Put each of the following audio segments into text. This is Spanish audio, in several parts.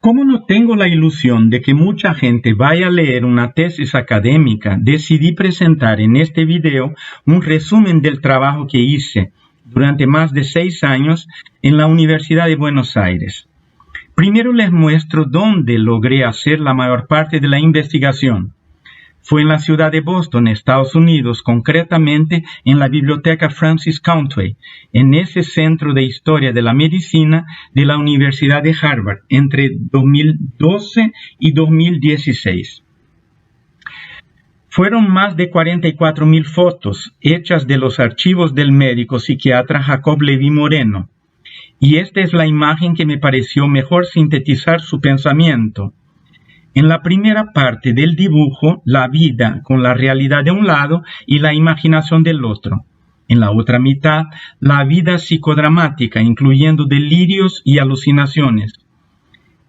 Como no tengo la ilusión de que mucha gente vaya a leer una tesis académica, decidí presentar en este video un resumen del trabajo que hice durante más de 6 años en la Universidad de Buenos Aires. Primero les muestro dónde logré hacer la mayor parte de la investigación. Fue en la ciudad de Boston, Estados Unidos, concretamente en la Biblioteca Francis Cantwell, en ese centro de historia de la medicina de la Universidad de Harvard, entre 2012 y 2016. Fueron más de 44,000 fotos hechas de los archivos del médico psiquiatra Jacob Levy Moreno, y esta es la imagen que me pareció mejor sintetizar su pensamiento. En la primera parte del dibujo, la vida con la realidad de un lado y la imaginación del otro. En la otra mitad, la vida psicodramática, incluyendo delirios y alucinaciones.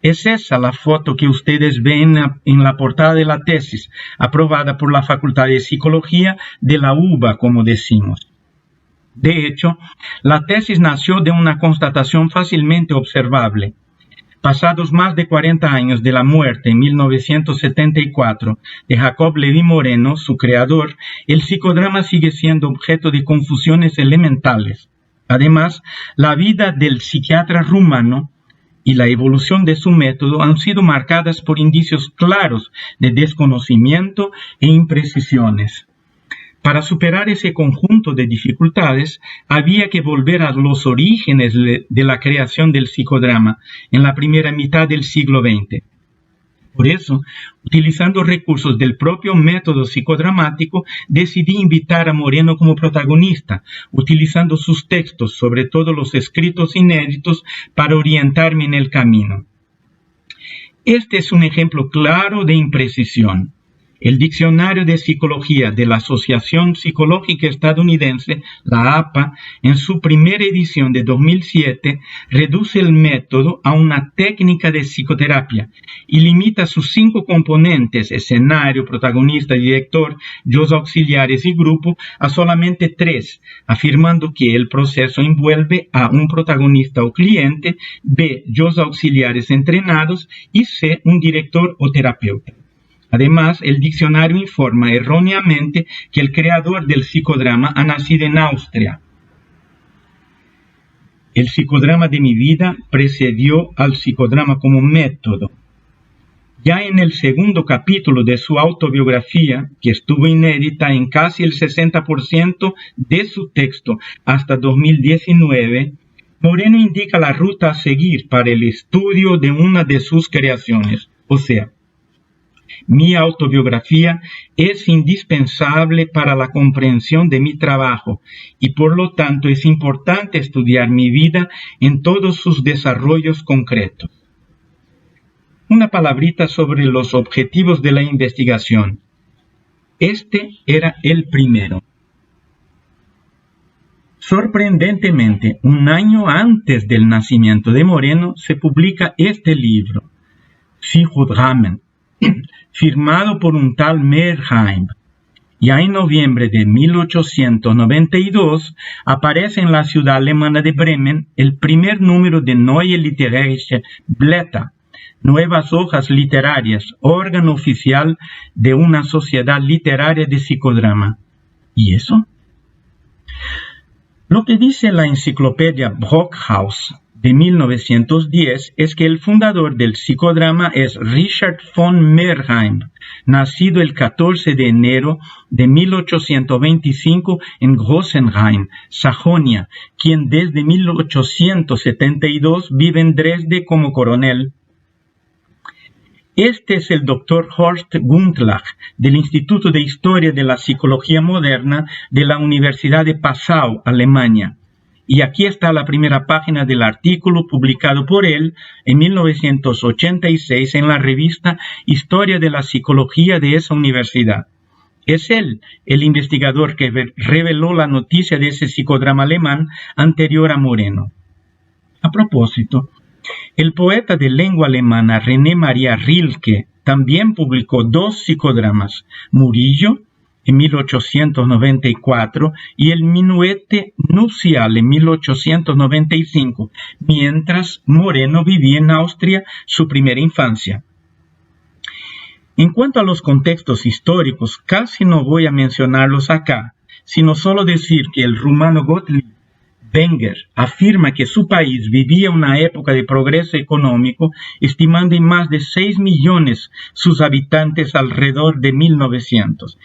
Es esa la foto que ustedes ven en la portada de la tesis, aprobada por la Facultad de Psicología de la UBA, como decimos. De hecho, la tesis nació de una constatación fácilmente observable. Pasados más de 40 años de la muerte en 1974 de Jacob Levy Moreno, su creador, el psicodrama sigue siendo objeto de confusiones elementales. Además, la vida del psiquiatra rumano y la evolución de su método han sido marcadas por indicios claros de desconocimiento e imprecisiones. Para superar ese conjunto de dificultades, había que volver a los orígenes de la creación del psicodrama en la primera mitad del siglo XX. Por eso, utilizando recursos del propio método psicodramático, decidí invitar a Moreno como protagonista, utilizando sus textos, sobre todo los escritos inéditos, para orientarme en el camino. Este es un ejemplo claro de imprecisión. El Diccionario de Psicología de la Asociación Psicológica Estadounidense, la APA, en su primera edición de 2007, reduce el método a una técnica de psicoterapia y limita sus 5 componentes, escenario, protagonista, director, yos auxiliares y grupo, a solamente 3, afirmando que el proceso envuelve a un protagonista o cliente, B, yos auxiliares entrenados y C, un director o terapeuta. Además, el diccionario informa erróneamente que el creador del psicodrama ha nacido en Austria. El psicodrama de mi vida precedió al psicodrama como método. Ya en el segundo capítulo de su autobiografía, que estuvo inédita en casi el 60% de su texto hasta 2019, Moreno indica la ruta a seguir para el estudio de una de sus creaciones, o sea, mi autobiografía es indispensable para la comprensión de mi trabajo y por lo tanto es importante estudiar mi vida en todos sus desarrollos concretos. Una palabrita sobre los objetivos de la investigación. Este era el primero. Sorprendentemente, un año antes del nacimiento de Moreno se publica este libro, Psychodramen, firmado por un tal Meerheim. Ya en noviembre de 1892 aparece en la ciudad alemana de Bremen el primer número de Neue Literarische Blätter, Nuevas Hojas Literarias, órgano oficial de una sociedad literaria de psicodrama. ¿Y eso? Lo que dice la enciclopedia Brockhaus de 1910 es que el fundador del psicodrama es Richard von Meerheim, nacido el 14 de enero de 1825 en Großenrhein, Sajonia, quien desde 1872 vive en Dresde como coronel. Este es el Dr. Horst Gundlach, del Instituto de Historia de la Psicología Moderna de la Universidad de Passau, Alemania. Y aquí está la primera página del artículo publicado por él en 1986 en la revista Historia de la Psicología de esa universidad. Es él el investigador que reveló la noticia de ese psicodrama alemán anterior a Moreno. A propósito, el poeta de lengua alemana René Maria Rilke también publicó 2 psicodramas, Murillo en 1894 y el Minuete nupcial en 1895, mientras Moreno vivía en Austria su primera infancia. En cuanto a los contextos históricos, casi no voy a mencionarlos acá, sino solo decir que el rumano Gottlieb Wenger afirma que su país vivía una época de progreso económico, estimando en más de 6 millones sus habitantes alrededor de 1900,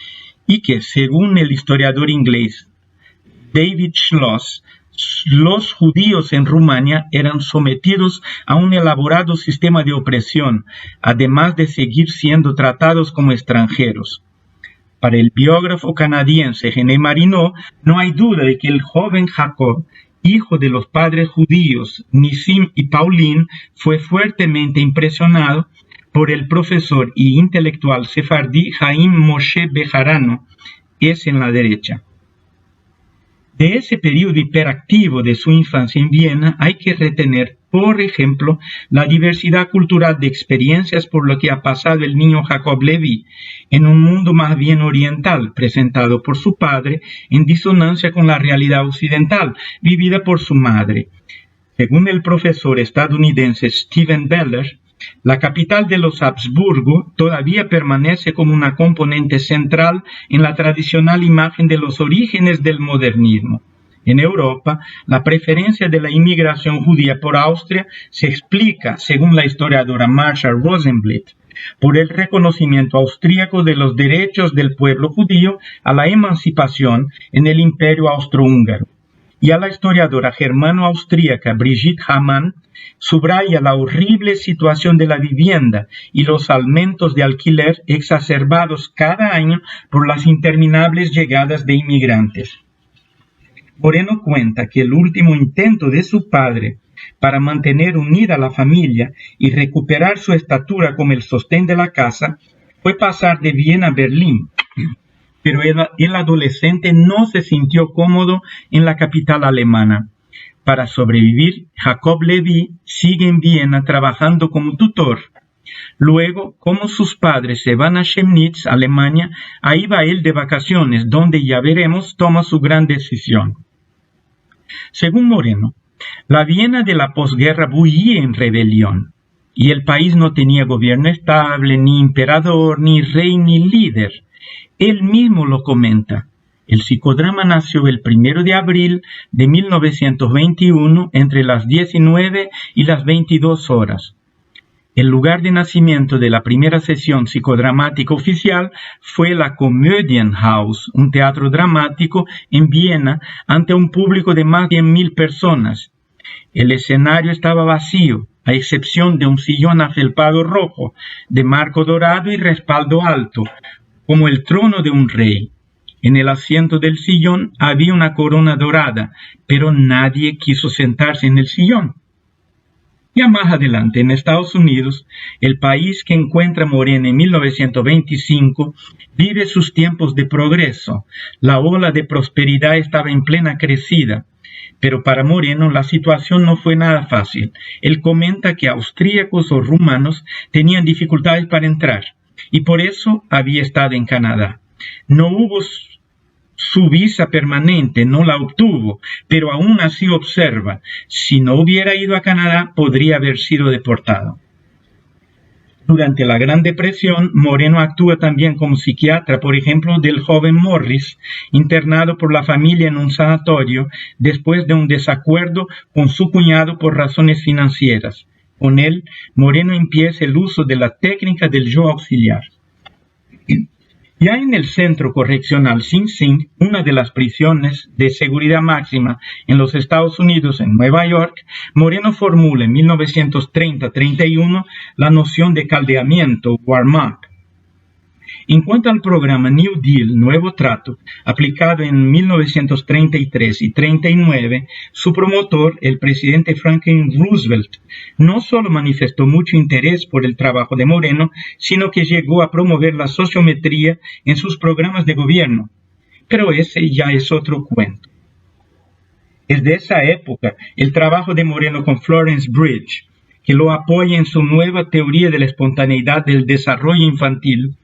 y que, según el historiador inglés David Schloss, los judíos en Rumania eran sometidos a un elaborado sistema de opresión, además de seguir siendo tratados como extranjeros. Para el biógrafo canadiense René Marineau, no hay duda de que el joven Jacob, hijo de los padres judíos Nissim y Pauline, fue fuertemente impresionado por el profesor y intelectual sefardí Haim Moshe Bejarano, es en la derecha. De ese periodo hiperactivo de su infancia en Viena hay que retener, por ejemplo, la diversidad cultural de experiencias por lo que ha pasado el niño Jacob Levi en un mundo más bien oriental, presentado por su padre, en disonancia con la realidad occidental, vivida por su madre. Según el profesor estadounidense Steven Beller, la capital de los Habsburgo todavía permanece como una componente central en la tradicional imagen de los orígenes del modernismo. En Europa, la preferencia de la inmigración judía por Austria se explica, según la historiadora Marsha Rosenblit, por el reconocimiento austríaco de los derechos del pueblo judío a la emancipación en el Imperio Austrohúngaro. Y a la historiadora germano-austríaca Brigitte Hamann subraya la horrible situación de la vivienda y los aumentos de alquiler exacerbados cada año por las interminables llegadas de inmigrantes. Moreno cuenta que el último intento de su padre para mantener unida a la familia y recuperar su estatura como el sostén de la casa fue pasar de Viena a Berlín. Pero el adolescente no se sintió cómodo en la capital alemana. Para sobrevivir, Jacob Levi sigue en Viena trabajando como tutor. Luego, como sus padres se van a Chemnitz, Alemania, ahí va él de vacaciones, donde ya veremos toma su gran decisión. Según Moreno, la Viena de la posguerra bullía en rebelión, y el país no tenía gobierno estable, ni emperador, ni rey, ni líder. Él mismo lo comenta. El psicodrama nació el 1 de abril de 1921 entre las 19 y las 22 horas. El lugar de nacimiento de la primera sesión psicodramática oficial fue la Komödienhaus, un teatro dramático en Viena ante un público de más de 100.000 personas. El escenario estaba vacío, a excepción de un sillón afelpado rojo, de marco dorado y respaldo alto, como el trono de un rey. En el asiento del sillón había una corona dorada, pero nadie quiso sentarse en el sillón. Ya más adelante, en Estados Unidos, el país que encuentra Moreno en 1925 vive sus tiempos de progreso. La ola de prosperidad estaba en plena crecida. Pero para Moreno la situación no fue nada fácil. Él comenta que austríacos o rumanos tenían dificultades para entrar, y por eso había estado en Canadá. No hubo su visa permanente, no la obtuvo, pero aún así observa, si no hubiera ido a Canadá, podría haber sido deportado. Durante la Gran Depresión, Moreno actúa también como psiquiatra, por ejemplo, del joven Morris, internado por la familia en un sanatorio después de un desacuerdo con su cuñado por razones financieras. Con él, Moreno empieza el uso de la técnica del yo auxiliar. Ya en el Centro Correccional Sing Sing, una de las prisiones de seguridad máxima en los Estados Unidos, en Nueva York, Moreno formula en 1930-31 la noción de caldeamiento, warm-up. En cuanto al programa New Deal, Nuevo Trato, aplicado en 1933 y 39, su promotor, el presidente Franklin Roosevelt, no solo manifestó mucho interés por el trabajo de Moreno, sino que llegó a promover la sociometría en sus programas de gobierno. Pero ese ya es otro cuento. Desde esa época, el trabajo de Moreno con Florence Bridge, que lo apoya en su nueva teoría de la espontaneidad del desarrollo infantil,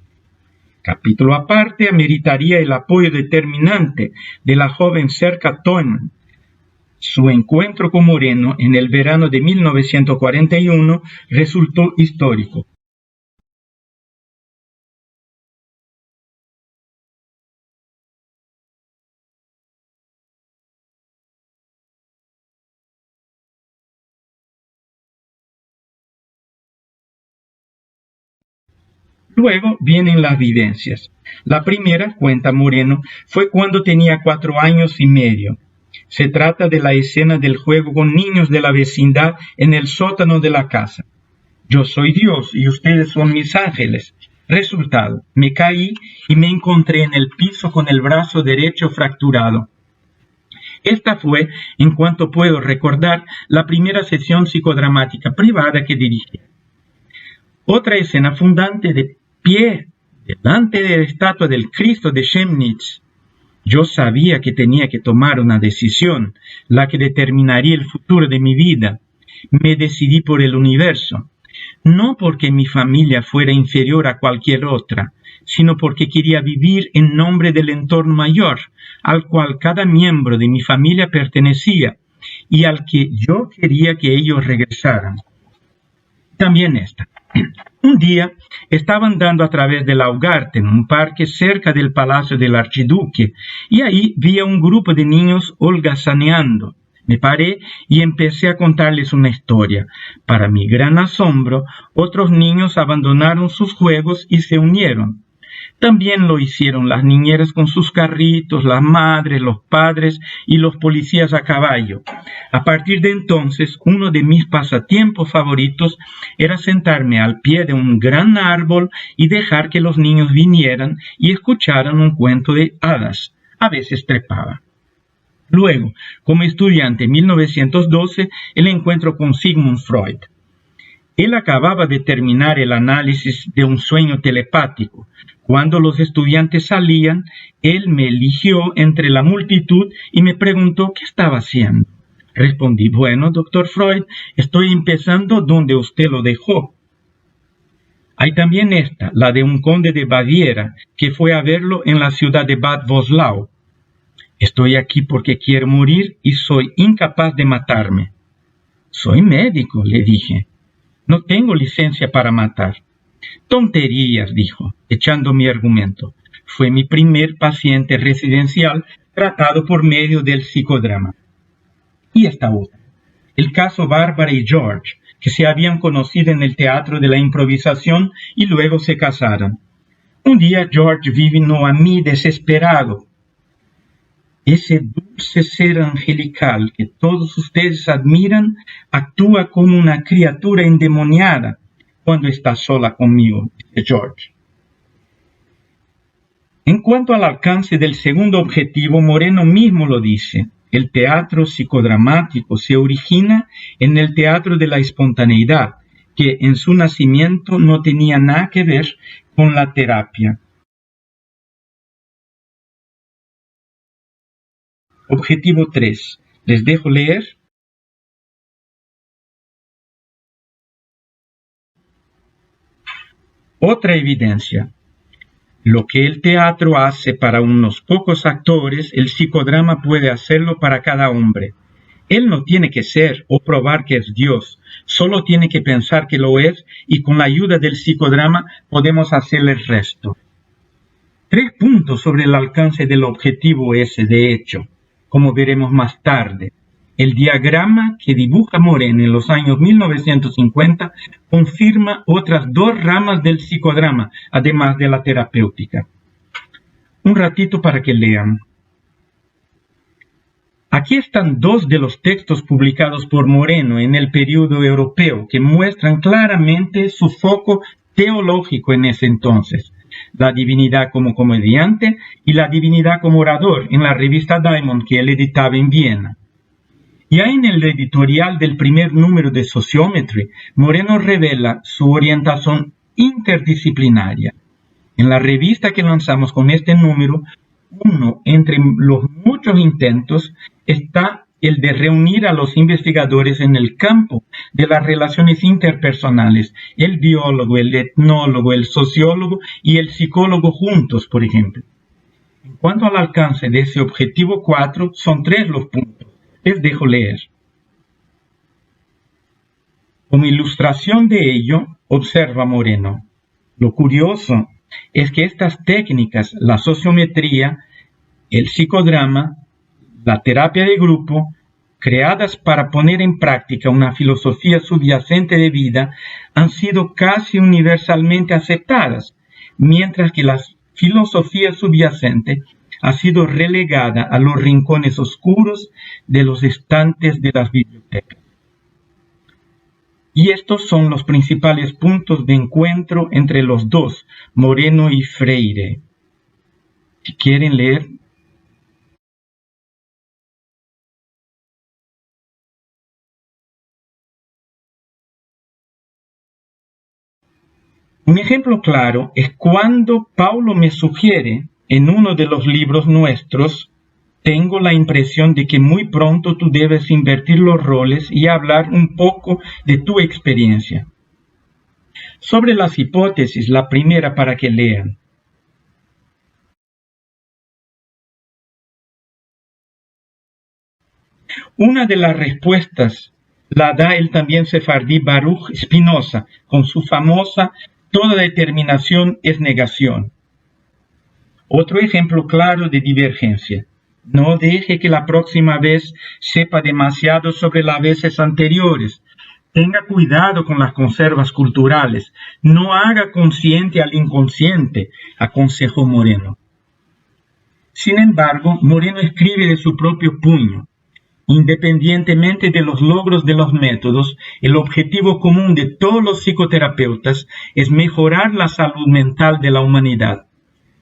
capítulo aparte ameritaría el apoyo determinante de la joven Serka Teumann. Su encuentro con Moreno en el verano de 1941 resultó histórico. Luego vienen las vivencias. La primera, cuenta Moreno, fue cuando tenía 4 años y medio. Se trata de la escena del juego con niños de la vecindad en el sótano de la casa. Yo soy Dios y ustedes son mis ángeles. Resultado, me caí y me encontré en el piso con el brazo derecho fracturado. Esta fue, en cuanto puedo recordar, la primera sesión psicodramática privada que dirigí. Otra escena fundante de pie delante de la estatua del Cristo de Chemnitz. Yo sabía que tenía que tomar una decisión, la que determinaría el futuro de mi vida. Me decidí por el universo, no porque mi familia fuera inferior a cualquier otra, sino porque quería vivir en nombre del entorno mayor, al cual cada miembro de mi familia pertenecía y al que yo quería que ellos regresaran. También esta. Un día estaba andando a través del Augarten, un parque cerca del palacio del archiduque, y ahí vi a un grupo de niños holgazaneando. Me paré y empecé a contarles una historia. Para mi gran asombro, otros niños abandonaron sus juegos y se unieron. También lo hicieron las niñeras con sus carritos, las madres, los padres y los policías a caballo. A partir de entonces, uno de mis pasatiempos favoritos era sentarme al pie de un gran árbol y dejar que los niños vinieran y escucharan un cuento de hadas. A veces trepaba. Luego, como estudiante en 1912, el encuentro con Sigmund Freud. Él acababa de terminar el análisis de un sueño telepático. Cuando los estudiantes salían, él me eligió entre la multitud y me preguntó qué estaba haciendo. Respondí, bueno, doctor Freud, estoy empezando donde usted lo dejó. Hay también esta, la de un conde de Baviera, que fue a verlo en la ciudad de Bad Voslau. Estoy aquí porque quiero morir y soy incapaz de matarme. Soy médico, le dije. No tengo licencia para matar. Tonterías, dijo, echando mi argumento. Fue mi primer paciente residencial tratado por medio del psicodrama. Y esta otra, el caso Bárbara y George, que se habían conocido en el teatro de la improvisación y luego se casaron. Un día George vino a mí desesperado. Ese dulce ser angelical que todos ustedes admiran actúa como una criatura endemoniada cuando está sola conmigo, dice George. En cuanto al alcance del segundo objetivo, Moreno mismo lo dice. El teatro psicodramático se origina en el teatro de la espontaneidad, que en su nacimiento no tenía nada que ver con la terapia. Objetivo 3. ¿Les dejo leer? Otra evidencia. Lo que el teatro hace para unos pocos actores, el psicodrama puede hacerlo para cada hombre. Él no tiene que ser o probar que es Dios, solo tiene que pensar que lo es y con la ayuda del psicodrama podemos hacer el resto. 3 puntos sobre el alcance del objetivo ese, de hecho, como veremos más tarde. El diagrama que dibuja Moreno en los años 1950 confirma otras 2 ramas del psicodrama, además de la terapéutica. Un ratito para que lean. Aquí están 2 de los textos publicados por Moreno en el período europeo que muestran claramente su foco teológico en ese entonces. La divinidad como comediante y la divinidad como orador en la revista Diamond que él editaba en Viena. Ya en el editorial del primer número de Sociometry, Moreno revela su orientación interdisciplinaria. En la revista que lanzamos con este número, uno entre los muchos intentos está el de reunir a los investigadores en el campo de las relaciones interpersonales, el biólogo, el etnólogo, el sociólogo y el psicólogo juntos, por ejemplo. En cuanto al alcance de ese objetivo 4, son 3 los puntos. Les dejo leer. Como ilustración de ello, observa Moreno. Lo curioso es que estas técnicas, la sociometría, el psicodrama, la terapia de grupo, creadas para poner en práctica una filosofía subyacente de vida, han sido casi universalmente aceptadas, mientras que la filosofía subyacente ha sido relegada a los rincones oscuros de los estantes de las bibliotecas. Y estos son los principales puntos de encuentro entre los dos, Moreno y Freire. Si quieren leer. Un ejemplo claro es cuando Paulo me sugiere en uno de los libros nuestros: tengo la impresión de que muy pronto tú debes invertir los roles y hablar un poco de tu experiencia. Sobre las hipótesis, la primera para que lean. Una de las respuestas la da el también sefardí Baruch Spinoza, con su famosa "toda determinación es negación". Otro ejemplo claro de divergencia. No deje que la próxima vez sepa demasiado sobre las veces anteriores. Tenga cuidado con las conservas culturales. No haga consciente al inconsciente, aconsejó Moreno. Sin embargo, Moreno escribe de su propio puño. Independientemente de los logros de los métodos, el objetivo común de todos los psicoterapeutas es mejorar la salud mental de la humanidad.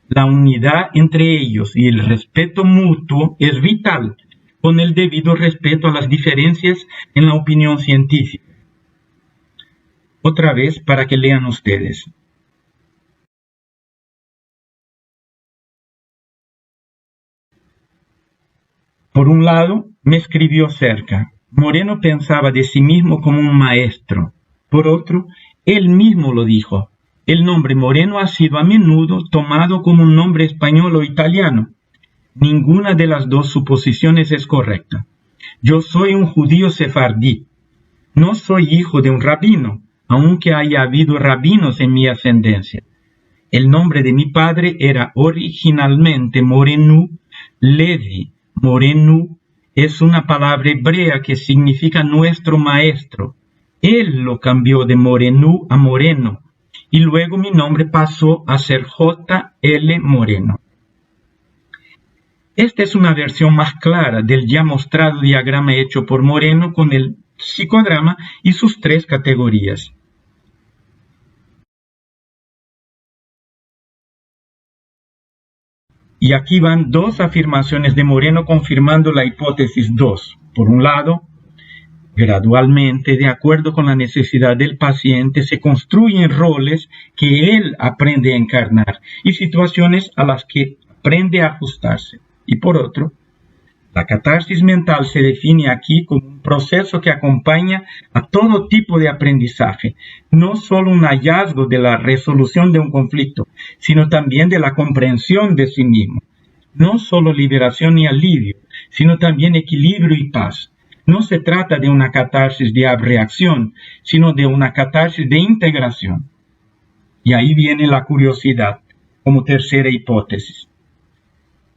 La unidad entre ellos y el respeto mutuo es vital, con el debido respeto a las diferencias en la opinión científica. Otra vez para que lean ustedes. Por un lado, me escribió cerca. Moreno pensaba de sí mismo como un maestro. Por otro, él mismo lo dijo. El nombre Moreno ha sido a menudo tomado como un nombre español o italiano. Ninguna de las dos suposiciones es correcta. Yo soy un judío sefardí. No soy hijo de un rabino, aunque haya habido rabinos en mi ascendencia. El nombre de mi padre era originalmente Morenu Levi. Morenu es una palabra hebrea que significa nuestro maestro. Él lo cambió de Morenu a Moreno, y luego mi nombre pasó a ser J.L. Moreno. Esta es una versión más clara del ya mostrado diagrama hecho por Moreno con el psicodrama y sus 3 categorías. Y aquí van 2 afirmaciones de Moreno confirmando la hipótesis 2. Por un lado, gradualmente, de acuerdo con la necesidad del paciente, se construyen roles que él aprende a encarnar y situaciones a las que aprende a ajustarse. Y por otro, la catarsis mental se define aquí como un proceso que acompaña a todo tipo de aprendizaje, no solo un hallazgo de la resolución de un conflicto, sino también de la comprensión de sí mismo. No solo liberación y alivio, sino también equilibrio y paz. No se trata de una catarsis de abreacción, sino de una catarsis de integración. Y ahí viene la curiosidad, como tercera hipótesis.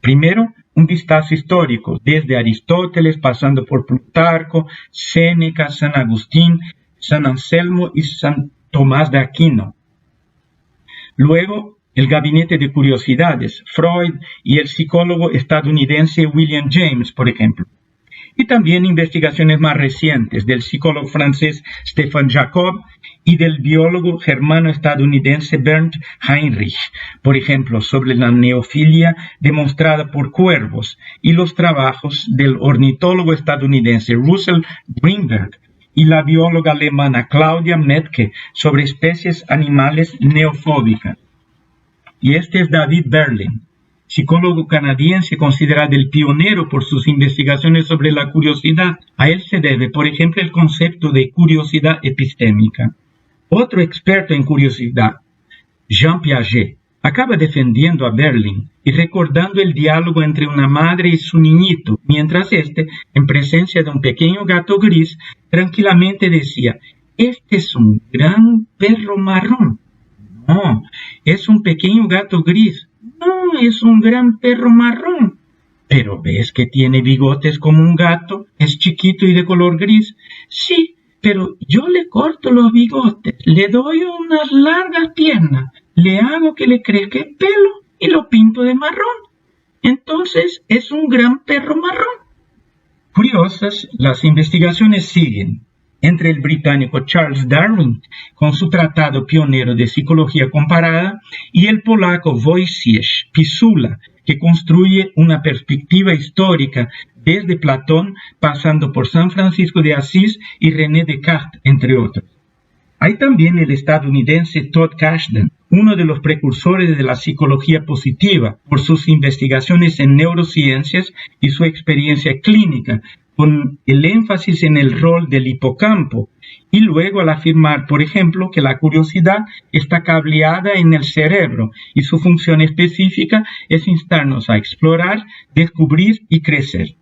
Primero, un vistazo histórico, desde Aristóteles, pasando por Plutarco, Séneca, San Agustín, San Anselmo y San Tomás de Aquino. Luego, el gabinete de curiosidades, Freud y el psicólogo estadounidense William James, por ejemplo. Y también investigaciones más recientes del psicólogo francés Stéphane Jacob y del biólogo germano-estadounidense Bernd Heinrich, por ejemplo, sobre la neofilia demostrada por cuervos, y los trabajos del ornitólogo estadounidense Russell Greenberg y la bióloga alemana Claudia Metke sobre especies animales neofóbicas. Y este es David Berlin, psicólogo canadiense considerado el pionero por sus investigaciones sobre la curiosidad. A él se debe, por ejemplo, el concepto de curiosidad epistémica. Otro experto en curiosidad, Jean Piaget, acaba defendiendo a Berlin y recordando el diálogo entre una madre y su niñito, mientras éste, en presencia de un pequeño gato gris, tranquilamente decía: «Este es un gran perro marrón». «No, es un pequeño gato gris». «No, es un gran perro marrón». «¿Pero ves que tiene bigotes como un gato? ¿Es chiquito y de color gris?» «Sí, pero yo le corto los bigotes, le doy unas largas piernas, le hago que le crezca el pelo y lo pinto de marrón. Entonces es un gran perro marrón». Curiosas, las investigaciones siguen entre el británico Charles Darwin, con su tratado pionero de psicología comparada, y el polaco Wojciech Pisula, que construye una perspectiva histórica desde Platón, pasando por San Francisco de Asís y René Descartes, entre otros. Hay también el estadounidense Todd Kashdan, uno de los precursores de la psicología positiva, por sus investigaciones en neurociencias y su experiencia clínica, con el énfasis en el rol del hipocampo, y luego al afirmar, por ejemplo, que la curiosidad está cableada en el cerebro y su función específica es instarnos a explorar, descubrir y crecer.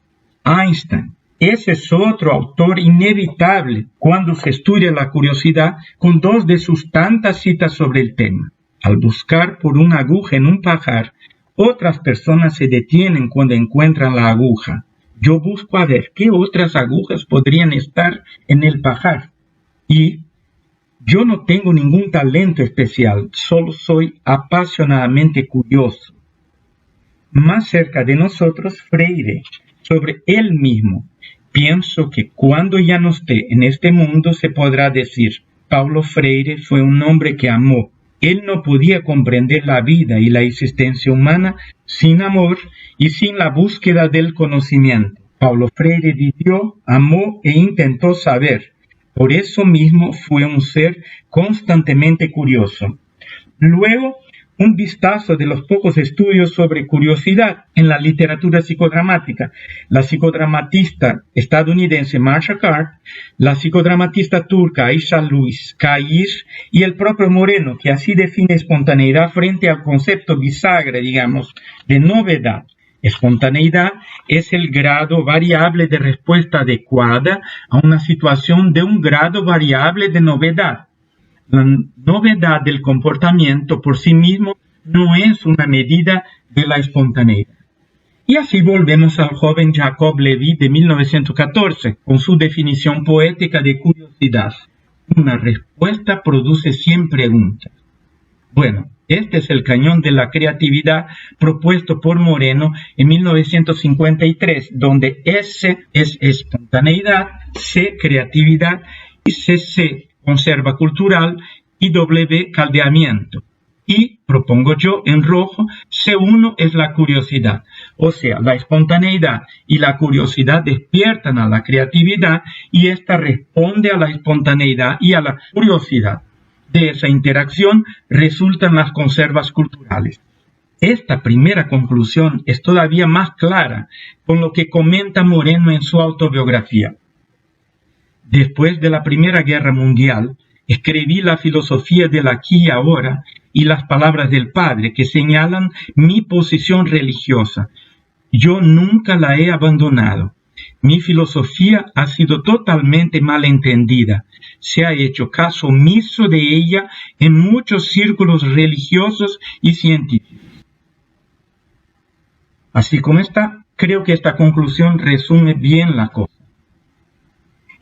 Einstein. Ese es otro autor inevitable cuando se estudia la curiosidad, con dos de sus tantas citas sobre el tema. Al buscar por una aguja en un pajar, otras personas se detienen cuando encuentran la aguja. Yo busco a ver qué otras agujas podrían estar en el pajar. Y yo no tengo ningún talento especial, solo soy apasionadamente curioso. Más cerca de nosotros, Freire, sobre él mismo. Pienso que cuando ya no esté en este mundo se podrá decir: Paulo Freire fue un hombre que amó. Él no podía comprender la vida y la existencia humana sin amor y sin la búsqueda del conocimiento. Paulo Freire vivió, amó e intentó saber. Por eso mismo fue un ser constantemente curioso. Luego, un vistazo de los pocos estudios sobre curiosidad en la literatura psicodramática. La psicodramatista estadounidense Marcia Card, la psicodramatista turca Aisha Luis Kair y el propio Moreno, que así define espontaneidad frente al concepto bisagra, de novedad. Espontaneidad es el grado variable de respuesta adecuada a una situación de un grado variable de novedad. La novedad del comportamiento por sí mismo no es una medida de la espontaneidad. Y así volvemos al joven Jacob Levy de 1914, con su definición poética de curiosidad. Una respuesta produce 100 preguntas. Bueno, este es el cañón de la creatividad propuesto por Moreno en 1953, donde S es espontaneidad, C creatividad y CC conserva cultural y W caldeamiento. Y, propongo yo en rojo, C1 es la curiosidad. O sea, la espontaneidad y la curiosidad despiertan a la creatividad y ésta responde a la espontaneidad y a la curiosidad. De esa interacción resultan las conservas culturales. Esta primera conclusión es todavía más clara con lo que comenta Moreno en su autobiografía. Después de la Primera Guerra Mundial, escribí la filosofía del aquí y ahora y las palabras del padre que señalan mi posición religiosa. Yo nunca la he abandonado. Mi filosofía ha sido totalmente malentendida. Se ha hecho caso omiso de ella en muchos círculos religiosos y científicos. Así como está, creo que esta conclusión resume bien la cosa.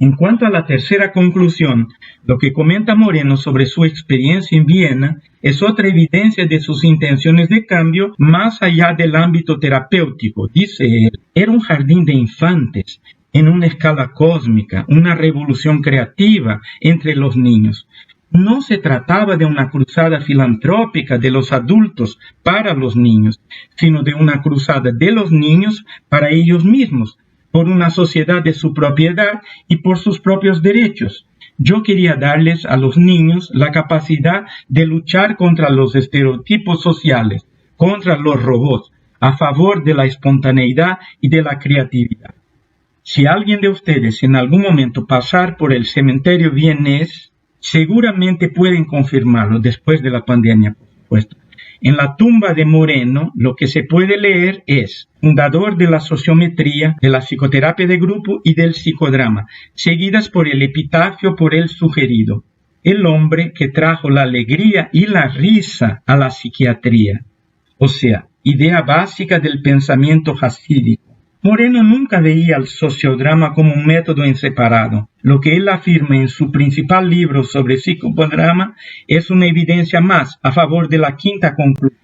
En cuanto a la tercera conclusión, lo que comenta Moreno sobre su experiencia en Viena es otra evidencia de sus intenciones de cambio más allá del ámbito terapéutico. Dice él, era un jardín de infantes en una escala cósmica, una revolución creativa entre los niños. No se trataba de una cruzada filantrópica de los adultos para los niños, sino de una cruzada de los niños para ellos mismos, por una sociedad de su propiedad y por sus propios derechos. Yo quería darles a los niños la capacidad de luchar contra los estereotipos sociales, contra los robots, a favor de la espontaneidad y de la creatividad. Si alguien de ustedes en algún momento pasar por el cementerio vienés, seguramente pueden confirmarlo después de la pandemia, por supuesto. En la tumba de Moreno, lo que se puede leer es fundador de la sociometría, de la psicoterapia de grupo y del psicodrama, seguidas por el epitafio por él sugerido, el hombre que trajo la alegría y la risa a la psiquiatría. O sea, idea básica del pensamiento hasídico. Moreno nunca veía al sociodrama como un método en separado. Lo que él afirma en su principal libro sobre psicodrama es una evidencia más a favor de la quinta conclusión.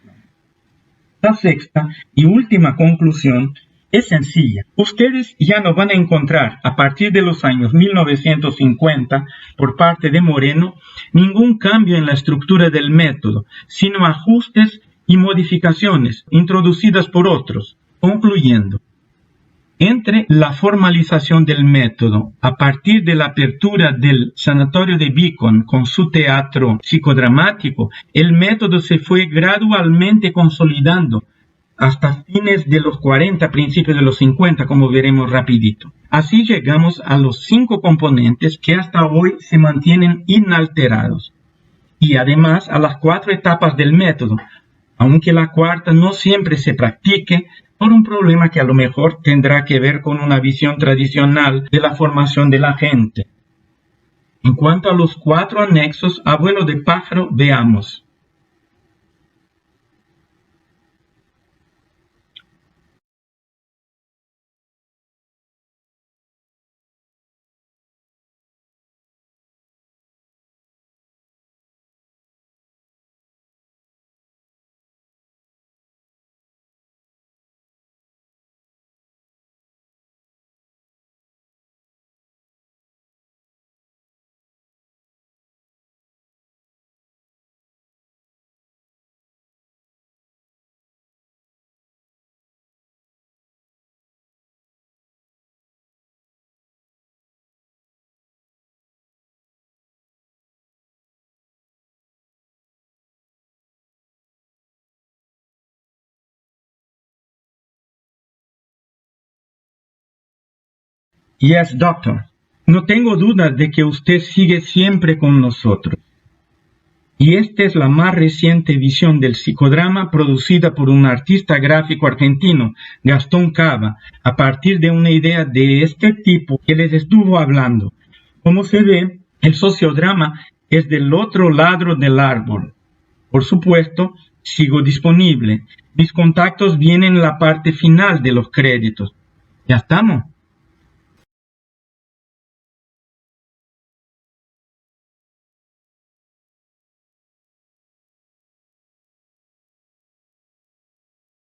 La sexta y última conclusión es sencilla. Ustedes ya no van a encontrar a partir de los años 1950 por parte de Moreno ningún cambio en la estructura del método, sino ajustes y modificaciones introducidas por otros, concluyendo. Entre la formalización del método a partir de la apertura del Sanatorio de Beacon con su teatro psicodramático, el método se fue gradualmente consolidando hasta fines de los 40, principios de los 50, como veremos rapidito. Así llegamos a los 5 componentes que hasta hoy se mantienen inalterados. Y además a las 4 etapas del método, aunque la cuarta no siempre se practique, por un problema que a lo mejor tendrá que ver con una visión tradicional de la formación de la gente. En cuanto a los 4 anexos, abuelo de pájaro, veamos. Yes, doctor. No tengo duda de que usted sigue siempre con nosotros. Y esta es la más reciente visión del psicodrama producida por un artista gráfico argentino, Gastón Cava, a partir de una idea de este tipo que les estuvo hablando. Como se ve, el sociodrama es del otro lado del árbol. Por supuesto, sigo disponible. Mis contactos vienen en la parte final de los créditos. Ya estamos.